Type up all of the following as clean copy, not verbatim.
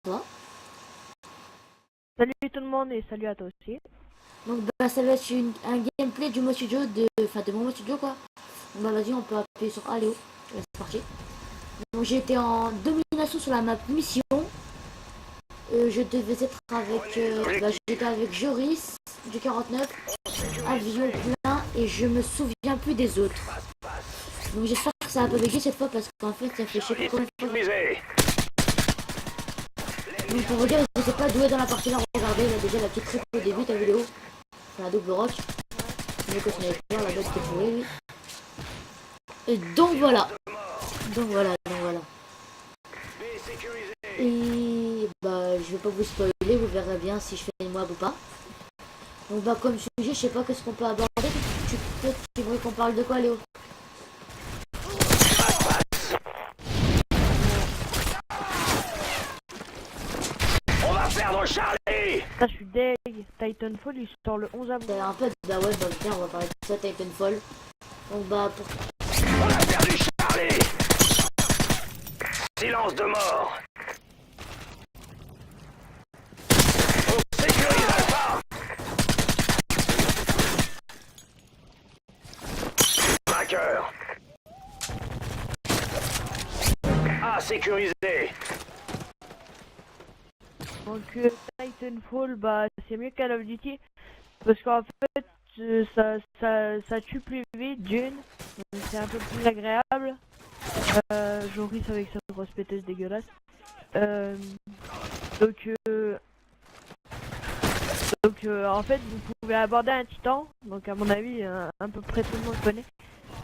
toi. Salut tout le monde et salut à toi aussi. Donc bah ça va être un gameplay du mode studio de mon mode studio quoi. Donc, bah vas-y on peut appuyer sur Alléo. C'est parti. Donc j'étais en domination sur la map mission. Je devais être avec j'étais avec Joris du 49, Avion plein et je me souviens plus des autres. Donc j'espère que ça va pas bugger cette fois parce qu'en fait ça fait je sais pas combien de fois. Donc pour vous dire, je sais pas doué dans la partie là, regardez, il a déjà la petite triple au début, ta vidéo. Enfin, la double rock. Mais que sniper, la bête qui est pourrie, lui. Et donc voilà. Et bah je vais pas vous spoiler, vous verrez bien si je fais une mob ou pas. Donc bah comme sujet, je sais pas qu'est-ce qu'on peut aborder. Tu veux qu'on parle de quoi Léo? On va perdre Charlie. Ça, je suis deg. Titanfall il sort le 11 avril. Un peu, bah ouais, bah tiens, on va parler de ça, Titanfall. Donc bah pour... On a perdu Charlie. Silence de mort. On sécurise Alpha. Vainqueur. A sécurisé. Donc Titanfall, bah c'est mieux Call of Duty. Parce qu'en fait, ça tue plus vite d'une. Donc c'est un peu plus agréable. Joris avec sa grosse péteuse dégueulasse. Donc en fait vous pouvez aborder un titan. Donc à mon avis à peu près tout le monde connaît.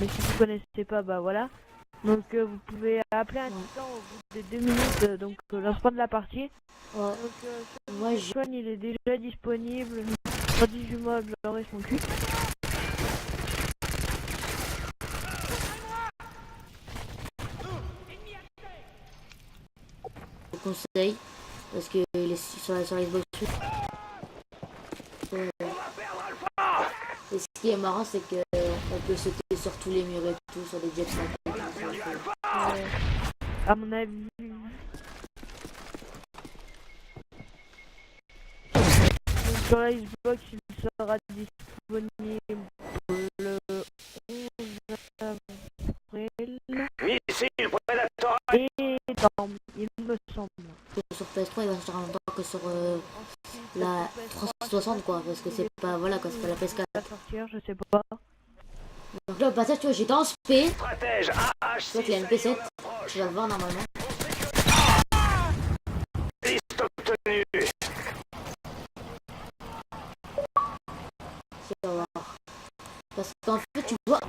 Mais si vous connaissez pas, bah voilà. Donc vous pouvez appeler un titan au bout des 2 minutes, donc lancement de la partie. Ouais. Donc Moi, il est déjà disponible. Sur 18 mois, je l'aurai son cul. je vous conseille parce que sur la Xbox et ce qui est marrant c'est que on peut sauter sur tous les murs et tout, sur les jetpacks et tout. À mon avis. Donc, sur la Xbox, il sera disponible le 11 avril. Missile Predator. Et dans, il me semble. Sur PS3 il va sortir en même temps que sur la 360 quoi, parce que c'est pas voilà quoi, c'est pas la PS4. Va sortir, je sais pas. Donc là au passage tu vois j'étais en SP, Stratège AH. tu vois qu'il a une MP7, tu vas le voir normalement. Liste obtenue. Tu vas voir. Parce qu'en fait tu vois.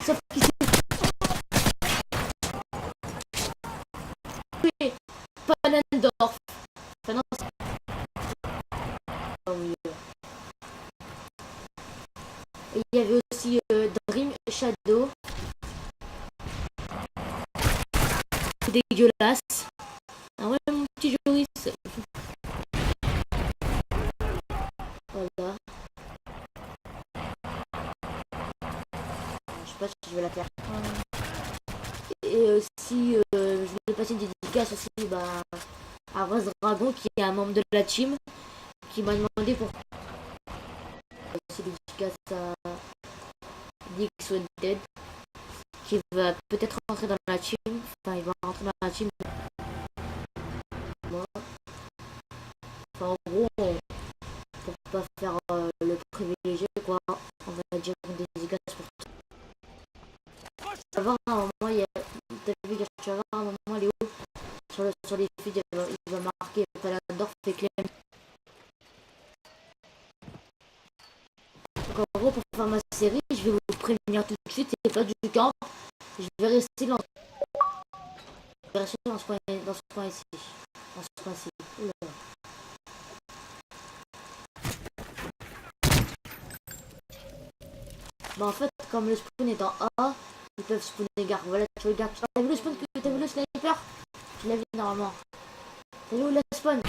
Sauf qu'il s'est tué Panendorf. Enfin non, oh, oui. Et il y avait aussi Dream Shadow. Dégueulasse. Ah ouais mon petit Joris. Voilà. Je sais pas si je vais la faire. Et aussi, je voulais passer une dédicace aussi à Rose Dragon, qui est un membre de la team, qui m'a demandé pour aussi dédicace à Dix Wanted, qui va peut-être rentrer dans la team. Enfin, il va rentrer dans la team. Moi. Enfin, en gros, pour pas faire le privilégié, quoi, on va dire une dédicace pour tout. Tu vas voir, à un moment, t'as vu, tu vas voir, à un moment, Léo, sur les feeds, il va marquer Palador et Clem. Donc, en gros, pour faire ma série, je vais vous prévenir tout de suite, c'est pas du camp. Je vais rester dans ce coin ici. Dans ce coin-ci. Oula. Bah en fait, comme le spawn est en A, ils peuvent spawner gare. Voilà, tu regardes. T'as vu le spawn, t'as vu le sniper? Tu l'as vu normalement. T'as vu où le spawn?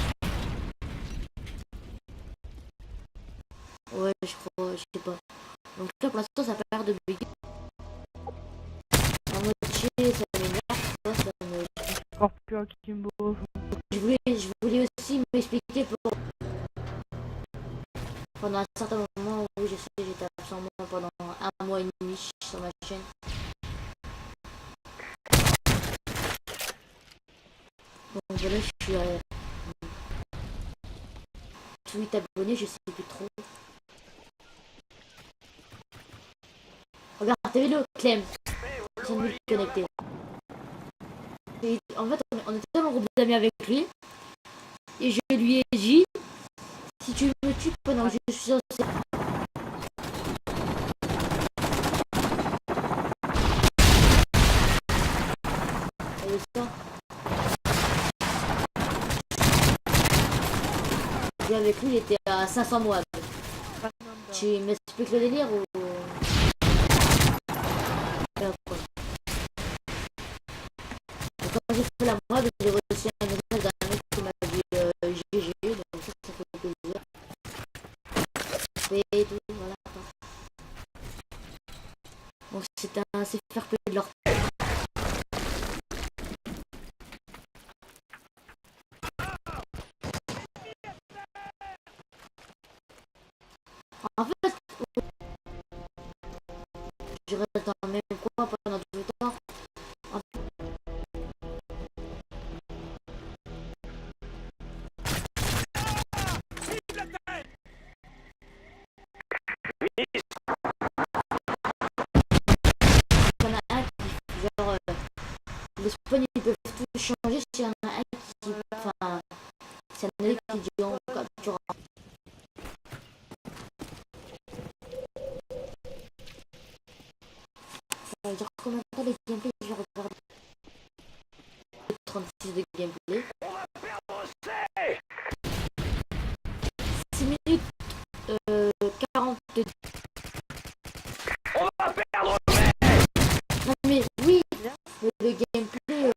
Ouais, je crois, je sais pas. Donc là, pour l'instant, ça a pas l'air de bugger. En mode chier, ça m'énerve, ça me... Scorpion Kimbo. Je voulais aussi m'expliquer pour pendant un certain moment où je sais j'étais absent moi pendant un mois et demi sur ma chaîne. Donc voilà, je suis à 8 abonnés, je sais plus trop. Regarde, t'as vu le Clem, je viens de me connecter. Et en fait, on était tellement groupe d'amis avec lui, et je lui ai dit, si tu me tues pendant que je suis sur cette... Et ça, et avec lui, il était à 500 mois. Tu m'expliques le délire ou... Quand j'ai fait la mode, j'ai reçu un message d'un mec qui m'a dit GG, donc ça fait plaisir. Et tout, voilà. Bon, c'est faire play de leur... En fait, je reste dans le même coin pendant tout le temps. Il y en a un qui, genre, les spawns ils peuvent tout changer s'il y en a un qui, enfin, c'est un mec qui dit on capture. Ça veut dire combien de temps les gameplays je vais regarder 36 de gameplay. On va perdre, c'est 6 minutes 42. On va perdre, Non mais oui, mais le gameplay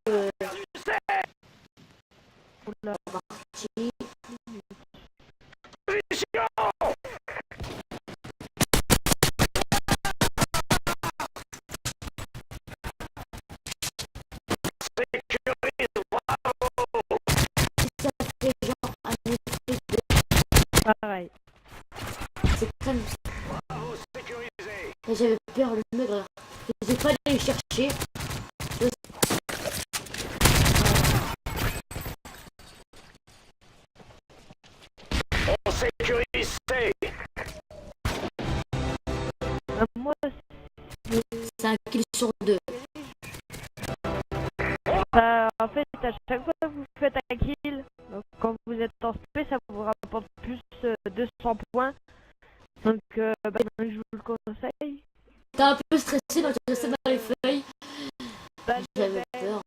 c'est Oula. parti. position. Sécurise, bravo. Ça fait genre un esprit de... Pareil. C'est comme... Bravo, sécurisé. Et j'avais peur le mec, alors. Je sais pas aller le chercher. On sécurise, c'est Moi, C'est un kill sur 2. en fait, à chaque fois que vous faites un kill, donc quand vous êtes en SP, ça vous rapporte plus 200 points. Donc, je vous le conseille. T'es un peu stressé, donc tu restes dans les feuilles. Bah, J'avais peur.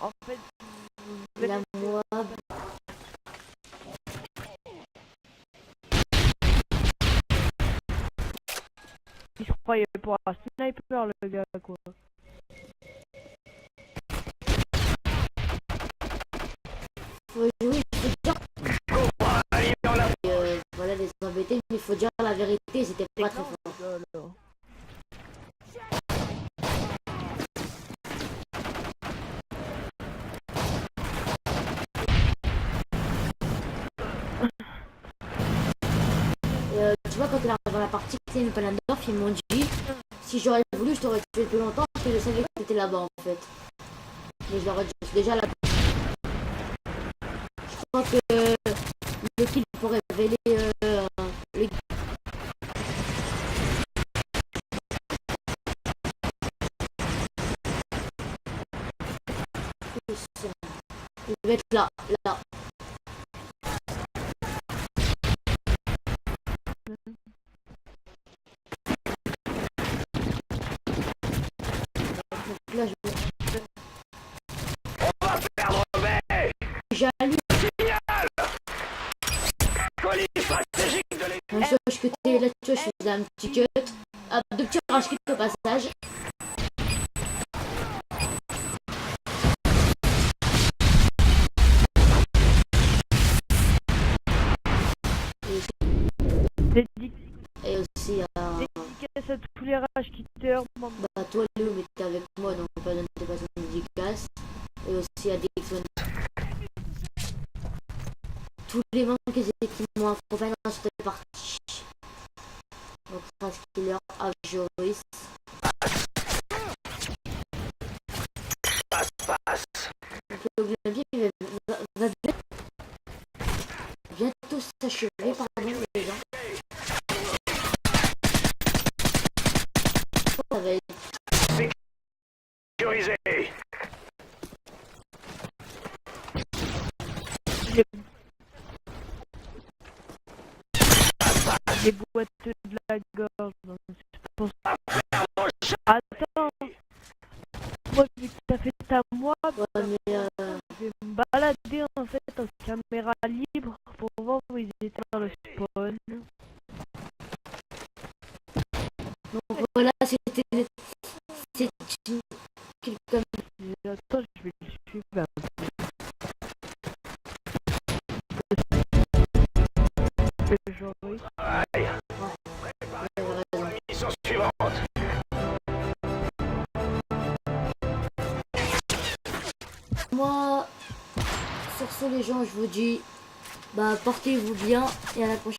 En fait, La moi. il se croyait pour un sniper, le gars, quoi. Oui, il faut dire. Voilà, les embêter, mais il faut dire la vérité, c'était pas très fort. Tu vois, quand il arrive dans la partie Clem et Palandorf, ils m'ont dit si j'aurais voulu, je t'aurais tué plus longtemps parce que je savais que t'étais là-bas en fait. Mais je leur ai dit déjà là. Je crois que le kill pour révéler le. Il va être là, là. Là, On va perdre, mais j'allume. signal. Colis stratégique de l'équipe. Une fois que t'es là, tu vois, je faisais un petit cut. Hop, deux petits rage kits au passage. Et aussi à Dédicace à tous les rage quitteurs. toi Léo, mais t'es avec moi donc pas donner des passages de dédicace. Et aussi à Dix tous les membres qui m'ont accompagné dans cette partie. Donc, Trash Killer, Joris. Passe. Donc, le clavier va bientôt s'achever, pardon, les gens. Ça va être Sécurisé. Des boiteux de la gorge, donc c'est pour ça. Attends, moi vu que t'as fait à moi, ouais, mais je vais me balader en fait en caméra libre pour voir où ils étaient dans le spawn. donc voilà, c'était comme Et attends, je vais le suivre un peu. Le Joris. Mission suivante. moi. Sur ce, les gens, je vous dis, bah portez-vous bien et à la prochaine.